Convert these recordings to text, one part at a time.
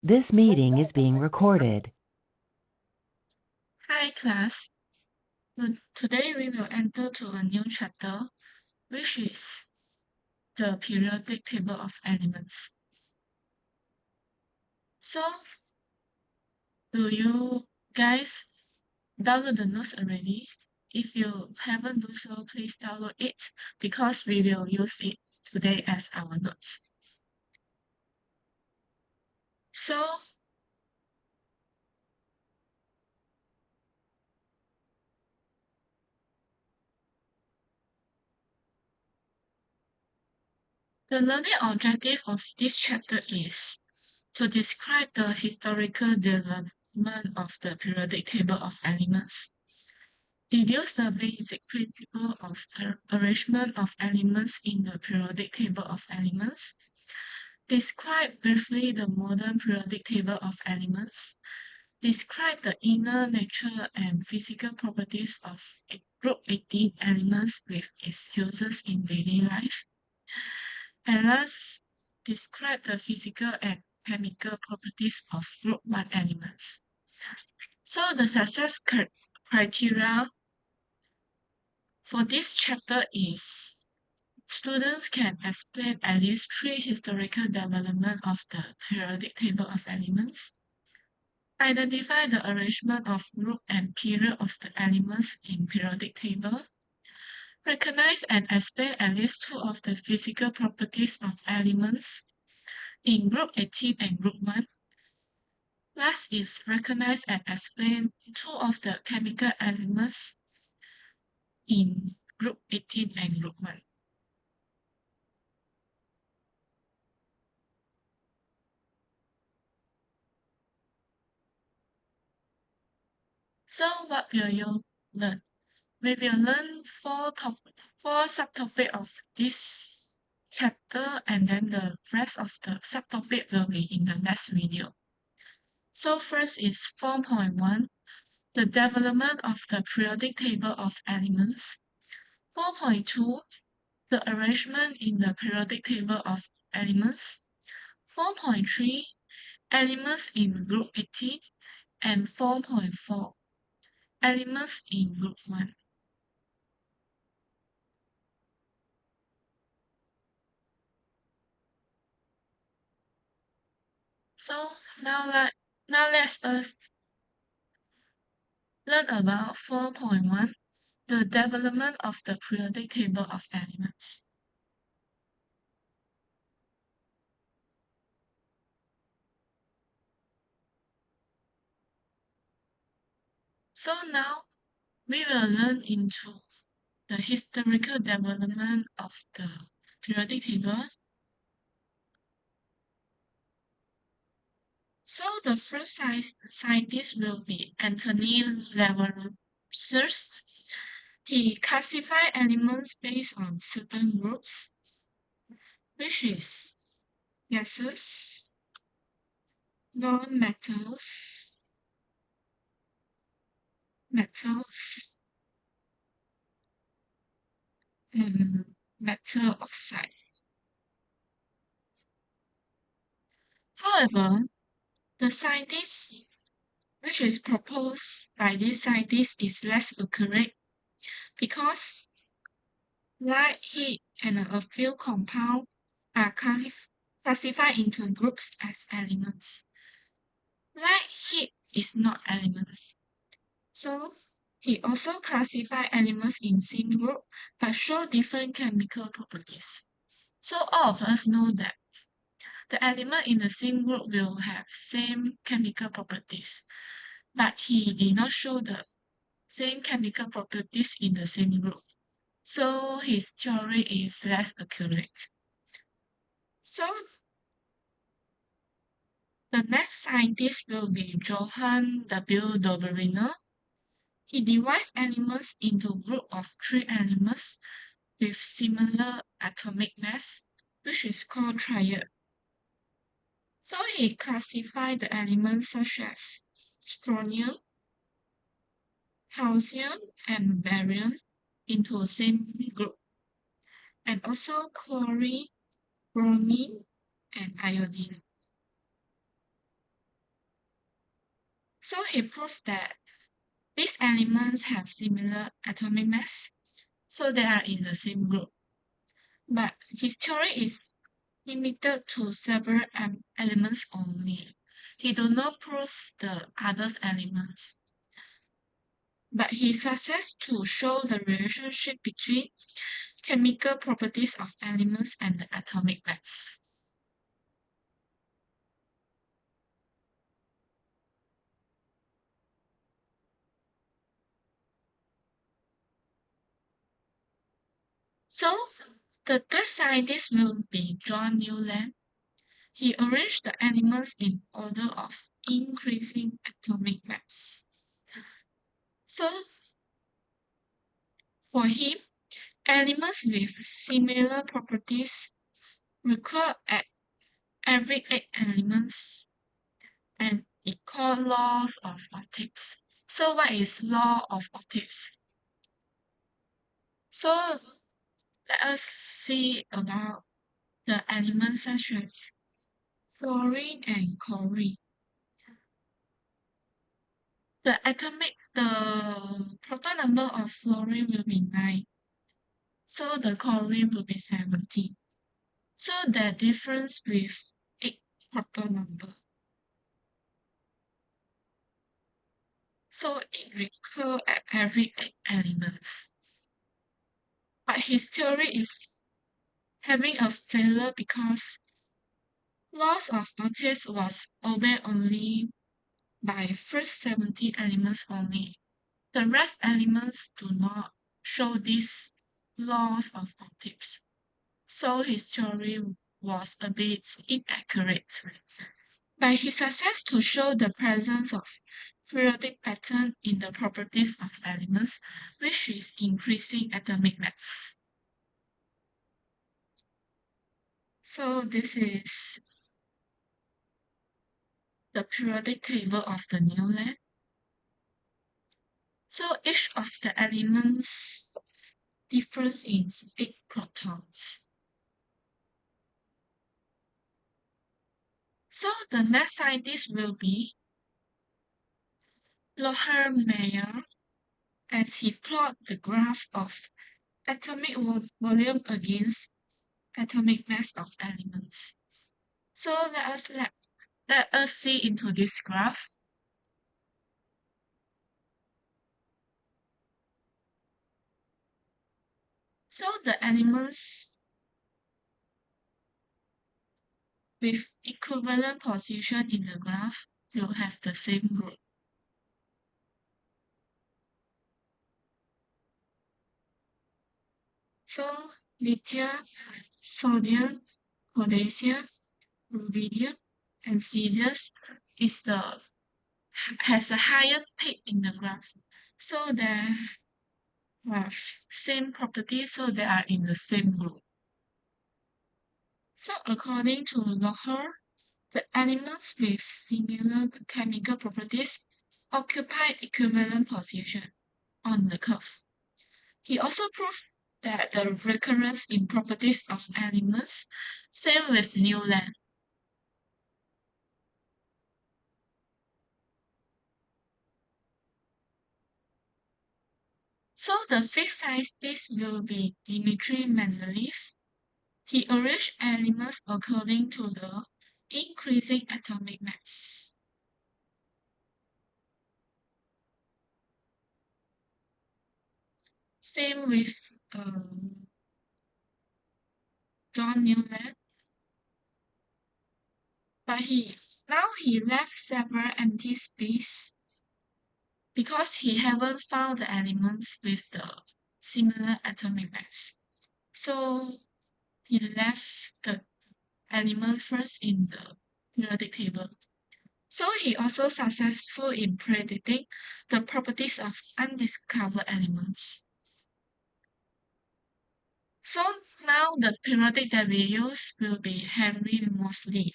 This meeting is being recorded. Hi class. Today we will enter to a new chapter, which is the periodic table of elements. So, do you guys download the notes already? If you haven't done so, please download it because we will use it today as our notes. So, the learning objective of this chapter is to describe the historical development of the periodic table of elements, deduce the basic principle of arrangement of elements in the periodic table of elements, describe briefly the modern periodic table of elements, describe the inner nature and physical properties of group 18 elements with its uses in daily life, and last, describe the physical and chemical properties of group 1 elements. So the success criteria for this chapter is students can explain at least 3 historical development of the periodic table of elements, identify the arrangement of group and period of the elements in periodic table, recognize and explain at least 2 of the physical properties of elements in group 18 and group 1. Last is recognize and explain 2 of the chemical elements in group 18 and group 1. So what will you learn? We will learn 4 subtopics of this chapter, and then the rest of the subtopic will be in the next video. So first is 4.1, the development of the periodic table of elements. 4.2, the arrangement in the periodic table of elements. 4.3, elements in group 18, and 4.4, elements in group 1. So now let's us learn about 4.1, the development of the periodic table of elements. So now we will learn into the historical development of the periodic table. So the first scientist will be Anthony Lavoisier. He classified elements based on certain groups, which is gases, non-metals, metals, and metal oxides. However, the scientist which is proposed by this scientist is less accurate because light, heat, and a few compounds are classified into groups as elements. Light, heat is not elements. So he also classified elements in same group but show different chemical properties. So all of us know that the element in the same group will have same chemical properties, but he did not show the same chemical properties in the same group. So his theory is less accurate. So the next scientist will be Johann W. Dobereiner. He divides elements into group of 3 elements with similar atomic mass, which is called triad. So he classified the elements such as strontium, calcium, and barium into the same group, and also chlorine, bromine, and iodine. So he proved that these elements have similar atomic mass, so they are in the same group. But his theory is limited to several elements only. He do not prove the other elements, but he success to show the relationship between chemical properties of elements and the atomic mass. So the third scientist will be John Newland. He arranged the elements in order of increasing atomic mass. So for him, elements with similar properties recur at every eight elements and equal laws of optics. So what is law of optics? So let us see about the elements such as fluorine and chlorine. The proton number of fluorine will be 9, so the chlorine will be 17. So the difference with 8 proton number. So it recur at every 8 elements. But his theory is having a failure because laws of optics was obeyed only by first 17 elements only. The rest elements do not show these laws of optics, so his theory was a bit inaccurate. But he success to show the presence of periodic pattern in the properties of elements, which is increasing atomic mass. So this is the periodic table of the Newland. So each of the elements differs in 8 protons. So the next scientist will be Lothar Meyer, as he plot the graph of atomic volume against atomic mass of elements. So let us see into this graph. So the elements with equivalent position in the graph will have the same group. So lithium, sodium, potassium, rubidium, and cesium is the has the highest peak in the graph. So they have same properties, so they are in the same group. So according to Loher, the elements with similar chemical properties occupy equivalent positions on the curve. He also proved that the recurrence in properties of elements, same with Newland. So the fifth scientist will be Dmitry Mendeleev. He arranged elements according to the increasing atomic mass. Same with John Newland, but he left several empty space because he haven't found the elements with the similar atomic mass. So he left the element first in the periodic table. So he also successful in predicting the properties of undiscovered elements. So now the periodic that we use will be Henry Moseley.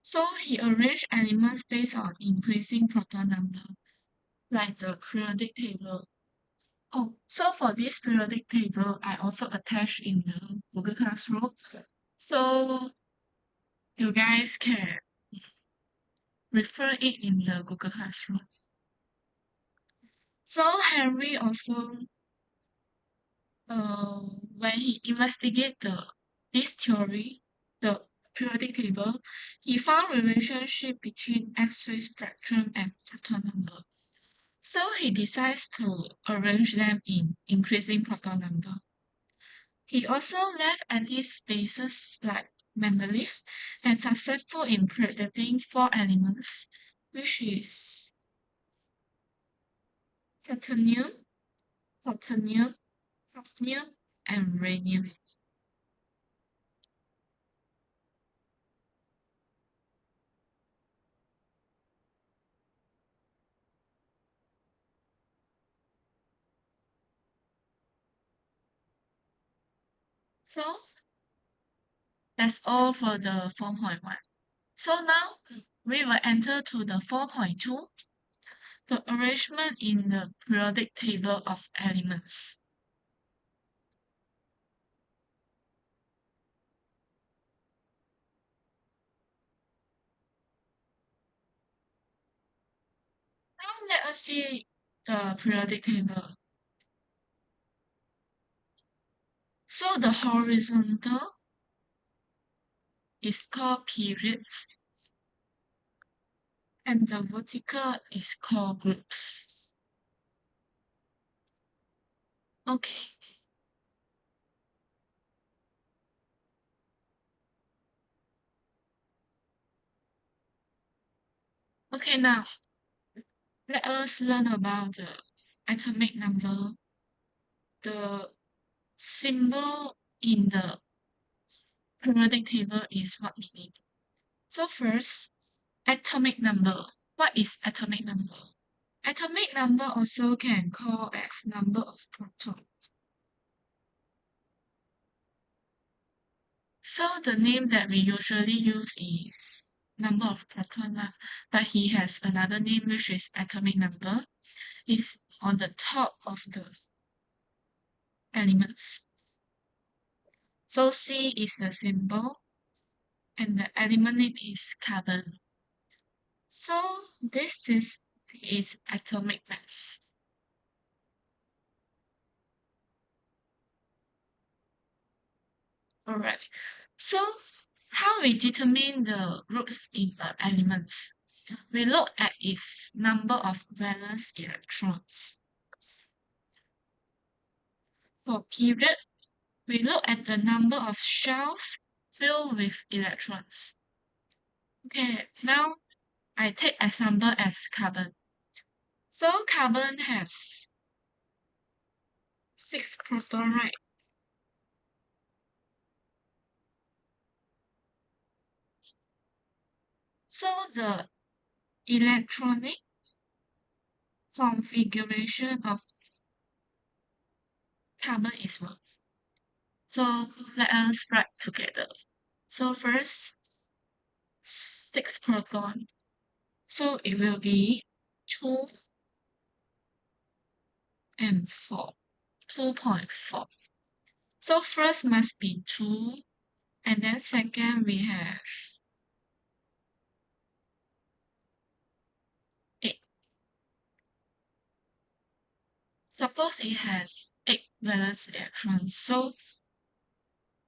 So he arranged elements based on increasing proton number, like the periodic table. Oh, so for this periodic table, I also attached in the Google Classroom. So you guys can refer it in the Google Classroom. So Henry also, when he investigated this theory, the periodic table, he found relationship between X-ray spectrum and proton number. So he decides to arrange them in increasing proton number. He also left empty spaces like Mendeleev and successful in predicting 4 elements, which is platinum, plutonium, hafnium, and rhenium. So that's all for the 4.1. So now we will enter to the 4.2, the arrangement in the periodic table of elements. Now let us see the periodic table. So the horizontal is called periods and the vertical is called groups. Okay. Okay, now let us learn about the atomic number. The symbol in the periodic table is what we need. So first, atomic number. What is atomic number? Atomic number also can call as number of protons. So the name that we usually use is number of proton, but he has another name which is atomic number. It's on the top of the elements. So C is the symbol and the element name is carbon. So this is its atomic mass. Alright. So how we determine the groups in the elements? We look at its number of valence electrons. For period, we look at the number of shells filled with electrons. Okay, now I take example as carbon. So carbon has 6 proton, right? So the electronic configuration of carbon is what? So let us write together. So first, 6 proton. So it will be 2 and 4. 2.4. So first must be 2, and then second we have 8. Suppose it has 8 valence electrons, so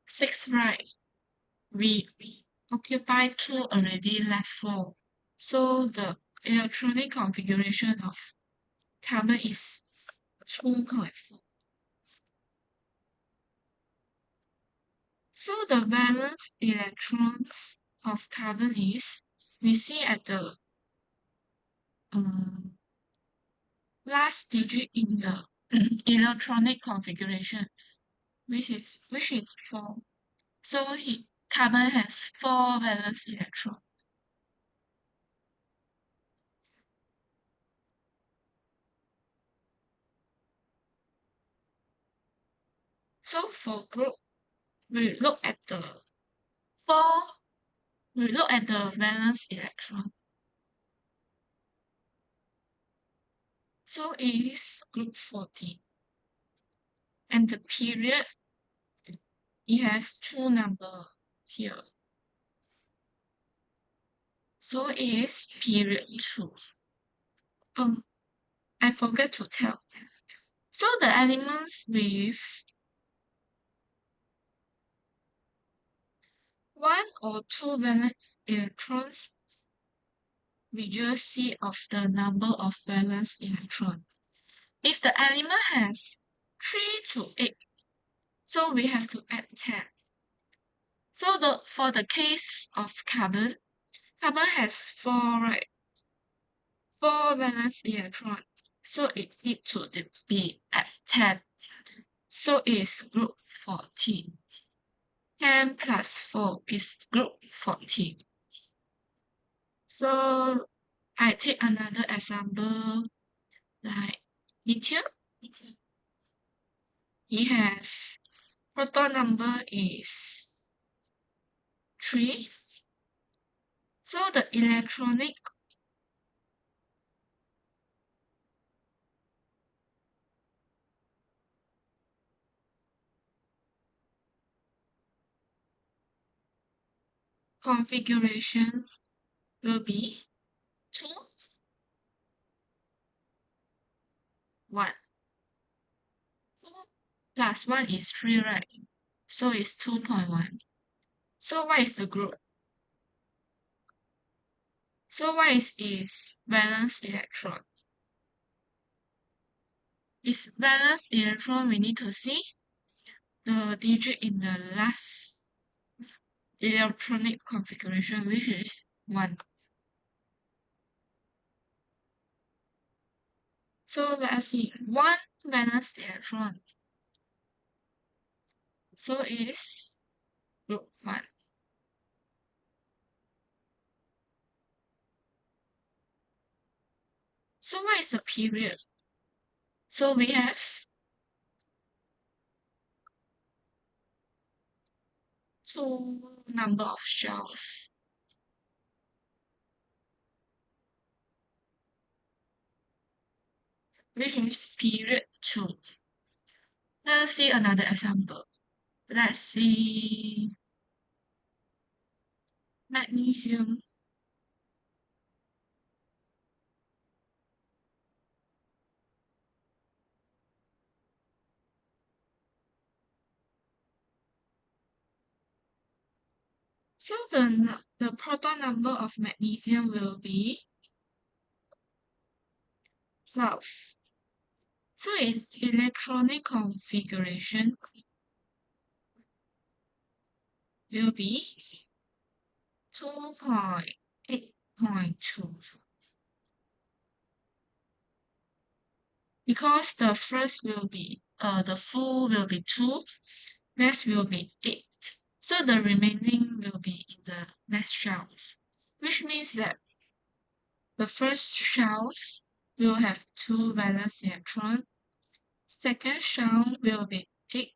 6 right, we occupy 2 already, left 4. So the electronic configuration of carbon is 2.4. So the valence electrons of carbon is, we see at the um, last digit in the electronic configuration, which is 4. So carbon has 4 valence electrons. So for group, we look at the 4, we look at the valence electron. So it is group 14. And the period, it has 2 number here. So it is period 2. I forgot to tell. So the elements with one or two valence electrons, we just see of the number of valence electrons. If the element has 3 to 8, so we have to add 10. So for the case of carbon has 4, right? 4 valence electrons. So it needs to be at 10. So it's group 14. 10 plus 4 is group 14. So I take another example like lithium. It has proton number is 3. So the electronic configuration will be 2, 1. Plus 1 is 3, right? So it's 2.1. So what is the group? So what is valence electron? Is valence electron, we need to see the digit in the last electronic configuration, which is 1. So let's see, 1 valence electron. So it is group 1. So what is the period? So we have 2 number of shells, which is period 2. Let's see another example. Let's see magnesium. So the proton number of magnesium will be 12. So its electronic configuration will be 2.8.2. Because the first will be the full will be 2, next will be 8. So the remaining will be in the next shells, which means that the first shells will have 2 valence electrons. Second shell will be 8.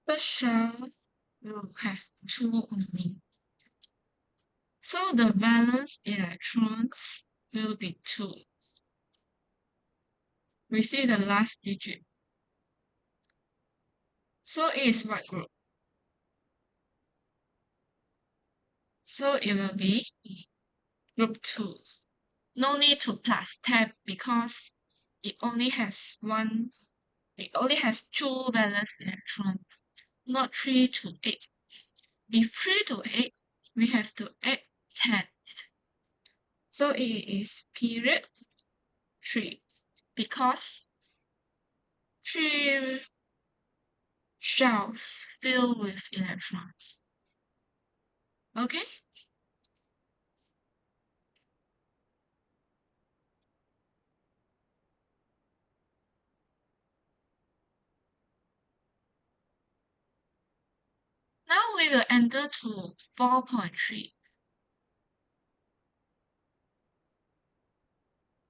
Third shell will have 2 only. So the valence electrons will be 2. We see the last digit. So it is what group? So it will be group 2. No need to plus tab because it only has 2 valence electrons, not 3 to 8. If 3 to 8, we have to add 10. So it is period 3 because 3 shells filled with electrons. Okay? Now we will enter to 4.3.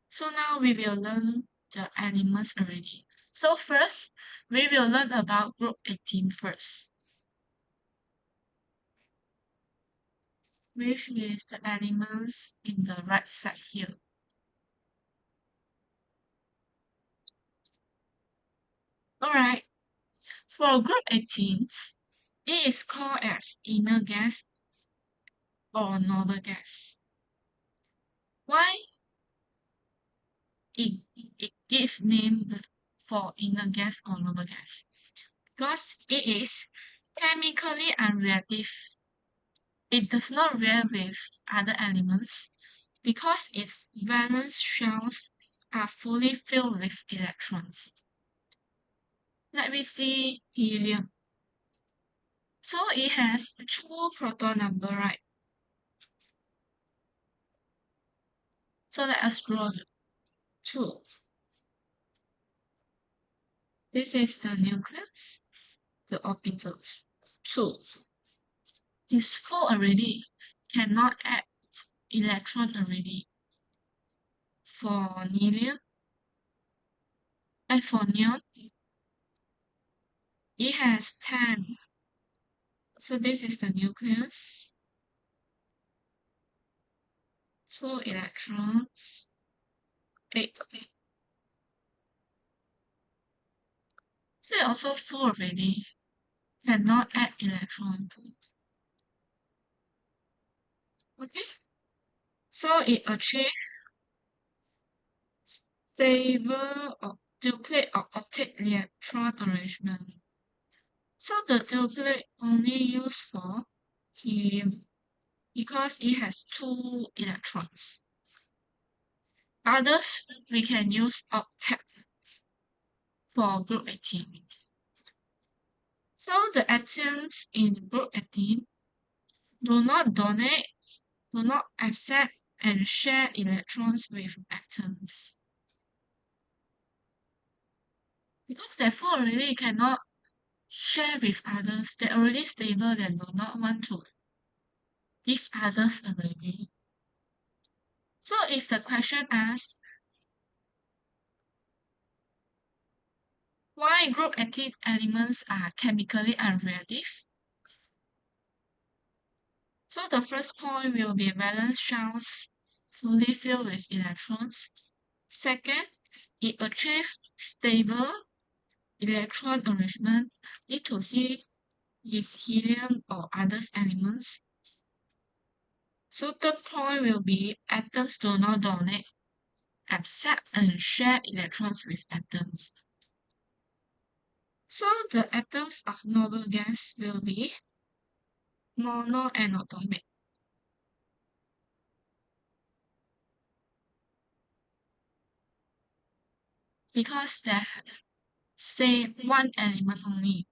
So now we will learn the elements already. So first, we will learn about group 18 first, which is the elements in the right side here. Alright, for group 18, It is called as inner gas or noble gas. Why it gives name for inner gas or noble gas? Because it is chemically unreactive. It does not react with other elements because its valence shells are fully filled with electrons. Let me see helium. So it has 2 proton number, right? So let us draw the 2. This is the nucleus, the orbitals. 2 is full already, cannot add electron already. For helium and for neon, it has 10. So this is the nucleus, 2 electrons, 8. So it also full already, cannot add electron. Okay, so it achieves stable or duplicate or octet electron arrangement. So the duplicate only used for helium because it has 2 electrons. Others we can use octet for group 18. So the atoms in group 18 do not donate, do not accept and share electrons with atoms. Because they're full already cannot share with others, they're already stable, they do not want to give others already. So if the question asks, why group 18 elements are chemically unreactive? So the first point will be valence shells fully filled with electrons. Second, it achieves stable electron arrangement. Need to see is helium or other elements. So third point will be atoms do not donate, accept and share electrons with atoms. So the atoms of noble gas will be monoatomic. Because they say one element only.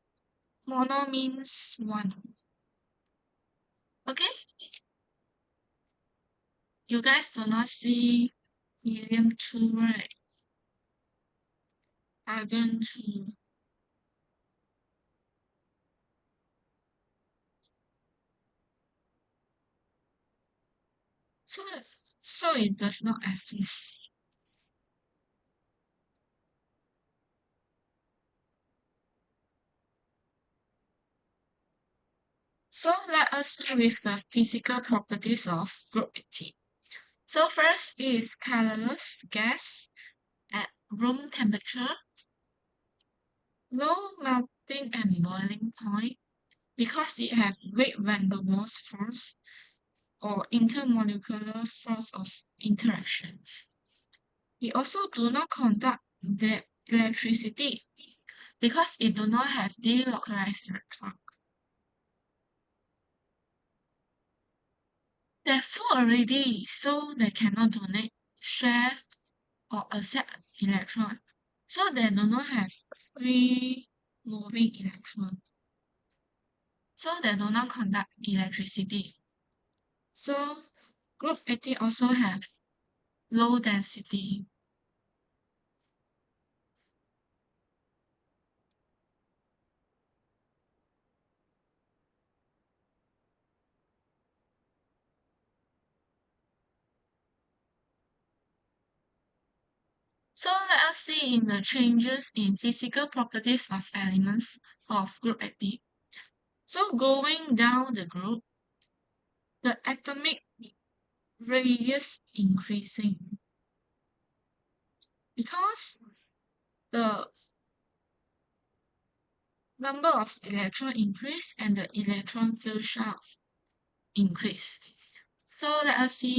Mono means one. Okay? You guys do not see helium 2, right? Argon 2. So it does not exist. So let us start with the physical properties of group 18. So first is colorless gas at room temperature, low melting and boiling point because it has weak van der Waals force or intermolecular force of interactions. It also do not conduct the electricity because it do not have delocalized electron. They're full already, so they cannot donate, share, or accept electron. So they do not have free moving electron. So they do not conduct electricity. So group 18 also have low density. So let us see in the changes in physical properties of elements of group 18. So going down the group, the atomic radius increasing because the number of electron increase and the electron field shaft increase. So let us see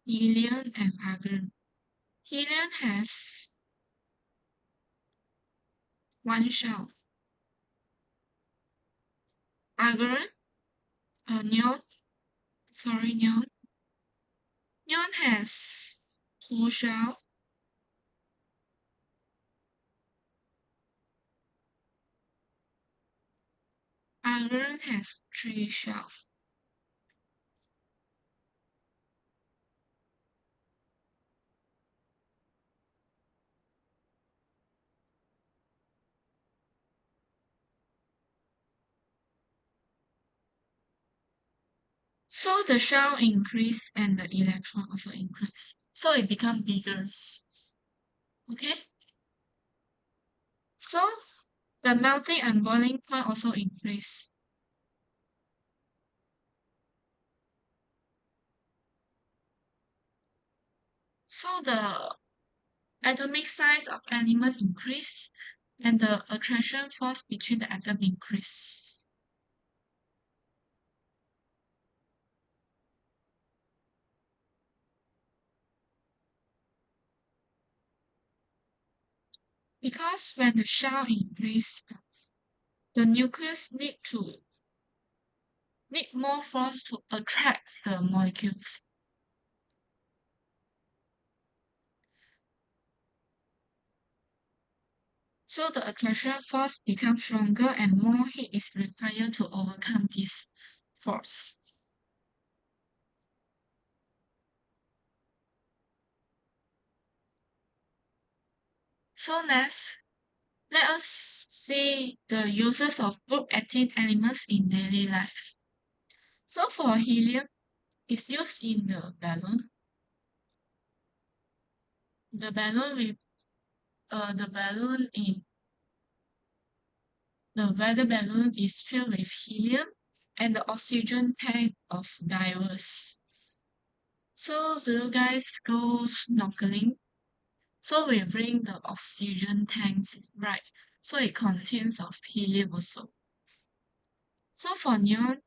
helium and argon. Helium has one shell. Argon, neon, neon. Neon has two shells. Argon has three shells. So the shell increase and the electron also increase. So it become bigger. Okay? So the melting and boiling point also increase. So the atomic size of element increase and the attraction force between the atom increase. Because when the shell increase, the nucleus need more force to attract the molecules. So the attraction force becomes stronger and more heat is required to overcome this force. So next, let us see the uses of group 18 elements in daily life. So for helium, it's used in the balloon. The balloon with the balloon in the weather balloon is filled with helium and the oxygen tank of divers. So do you guys go snorkeling? So we bring the oxygen tanks, right? So it contains of helium also. So for neon,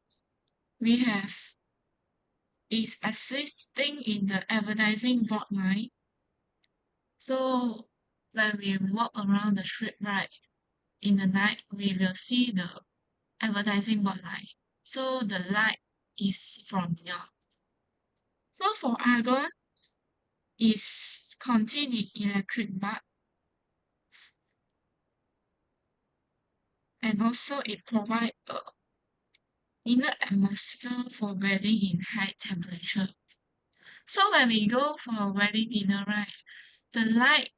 we have is assisting in the advertising board line. So when we walk around the street, right, in the night, we will see the advertising board line. So the light is from neon. So for argon, is contained in electric bulb, and also it provides a inner atmosphere for wedding in high temperature. So when we go for a wedding dinner, right, the light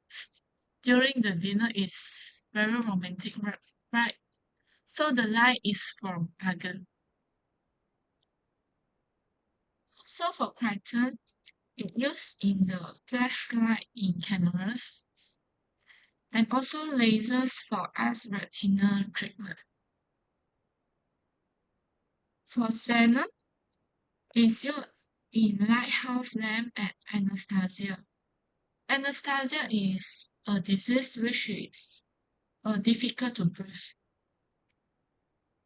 during the dinner is very romantic, right? So the light is from argon. So for krypton, it used in the flashlight in cameras and also lasers for eye retinal treatment. For xenon, it's used in lighthouse lamp and anesthesia. Anesthesia is a disease which is difficult to breathe.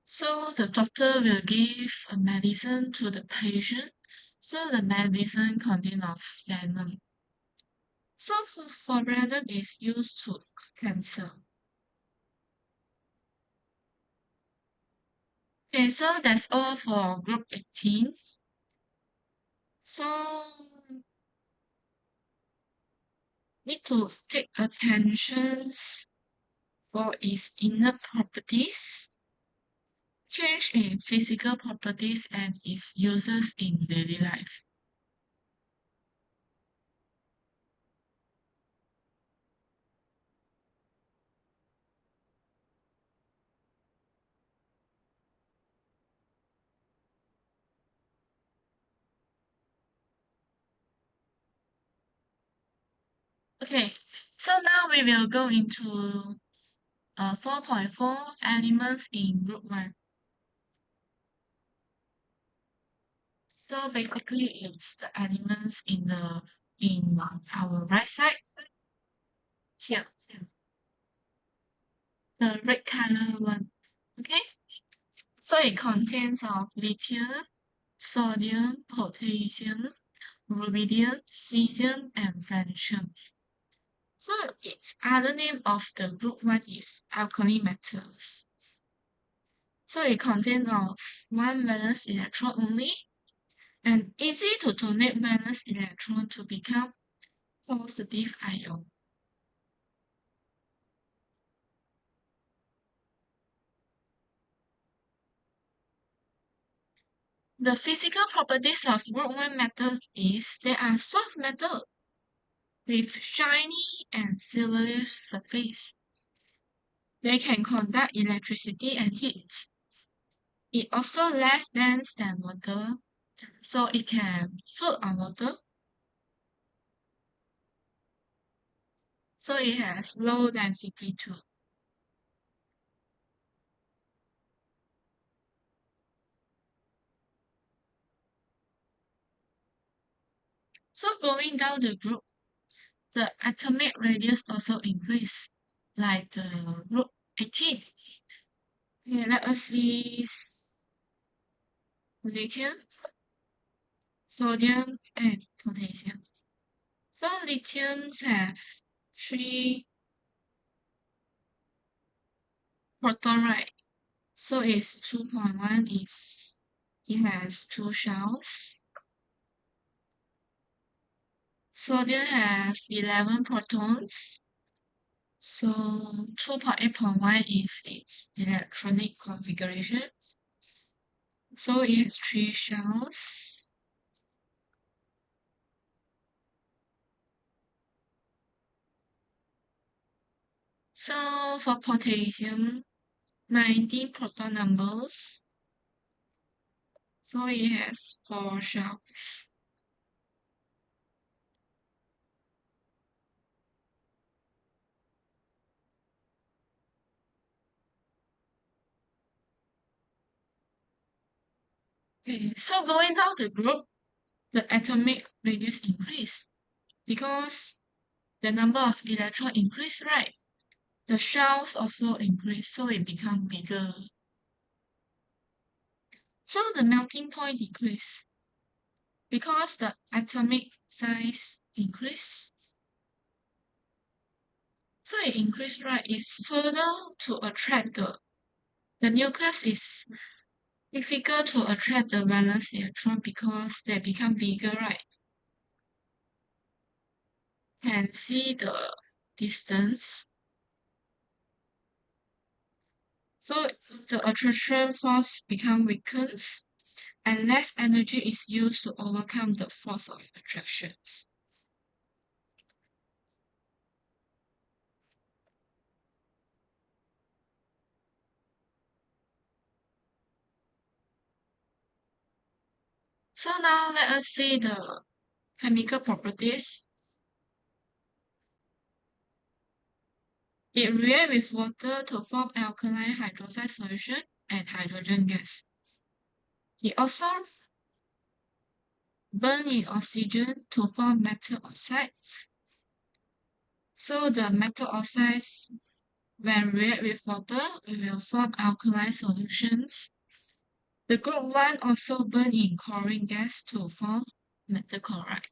So the doctor will give a medicine to the patient. So the medicine contains of xenon. So for random is used to cancer. Okay, so that's all for group 18. So need to take attention for its inner properties, change in physical properties and its uses in daily life. Okay, so now we will go into 4.4 elements in group 1. So basically it's the elements in our right side here. the red color one. Okay, so it contains of lithium, sodium, potassium, rubidium, cesium, and francium. So its other name of the group 1 is alkali metals. So it contains of one valence electron only and easy to donate valence electron to become positive ion. The physical properties of group 1 metal is they are soft metal with shiny and silvery surface. They can conduct electricity and heat. It also less dense than water, so it can float on water. So it has low density too. So going down the group, the atomic radius also increase, like the group 18. Okay, let us see lithium, sodium, and potassium. So lithiums have 3 proton, right? So it's 2.1 is it has 2 shells. Sodium has 11 protons. So 2.8.1 is its electronic configuration. So it has 3 shells. So for potassium, 19 proton numbers. So it has 4 shells. Okay, so going down the group, the atomic radius increase because the number of electrons increase, right? The shells also increase, so it become bigger. So the melting point decrease because the atomic size increase. So it increase, right? It's further to attract the nucleus is difficult to attract the valence electron because they become bigger, right? Can see the distance. So the attraction force become weakens and less energy is used to overcome the force of attractions. So now let us see the chemical properties. It reacts with water to form alkaline hydroxide solution and hydrogen gas. It also burns in oxygen to form metal oxides. So the metal oxides, when react with water, it will form alkaline solutions. The group 1 also burn in chlorine gas to form metal chloride.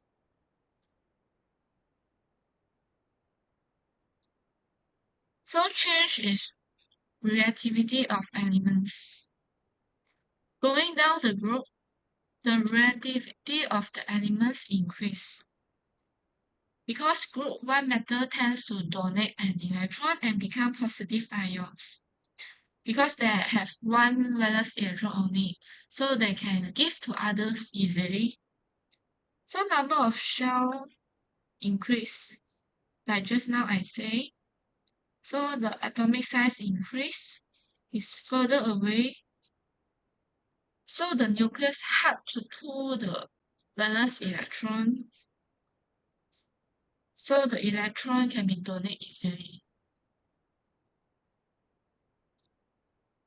So change is reactivity of elements. Going down the group, the reactivity of the elements increase. Because group 1 metal tends to donate an electron and become positive ions. Because they have one valence electron only, so they can give to others easily. So number of shell increase, like just now I say. So the atomic size increase is further away. So the nucleus hard to pull the valence electron. So the electron can be donated easily.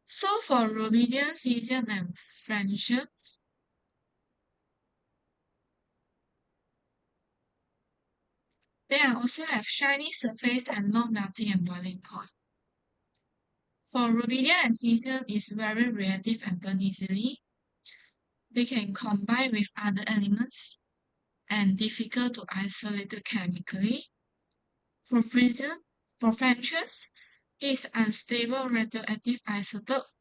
So for rubidium, cesium, and francium, they also have shiny surface and low melting and boiling point. For rubidia and cesium is very reactive and burn easily. They can combine with other elements and difficult to isolate chemically. For fractious is unstable radioactive isotope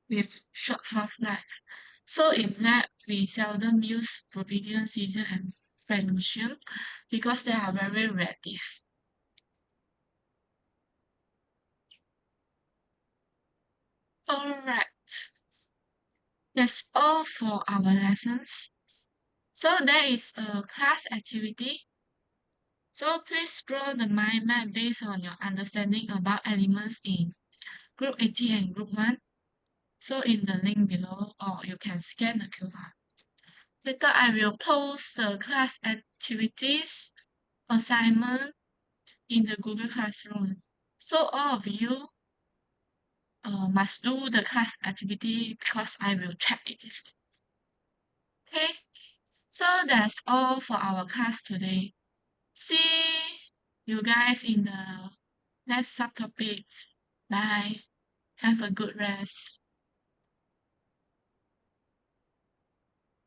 with short half-life. So in lab, we seldom use rubidium, cesium, and francium because they are very reactive. Alright, that's all for our lessons. So there is a class activity. So please draw the mind map based on your understanding about elements in Group 80 and Group 1. So in the link below, or you can scan the QR. Later I will post the class activities assignment in the Google Classroom. So all of you must do the class activity because I will check it. Okay, so that's all for our class today. See you guys in the next subtopics. Bye. Have a good rest.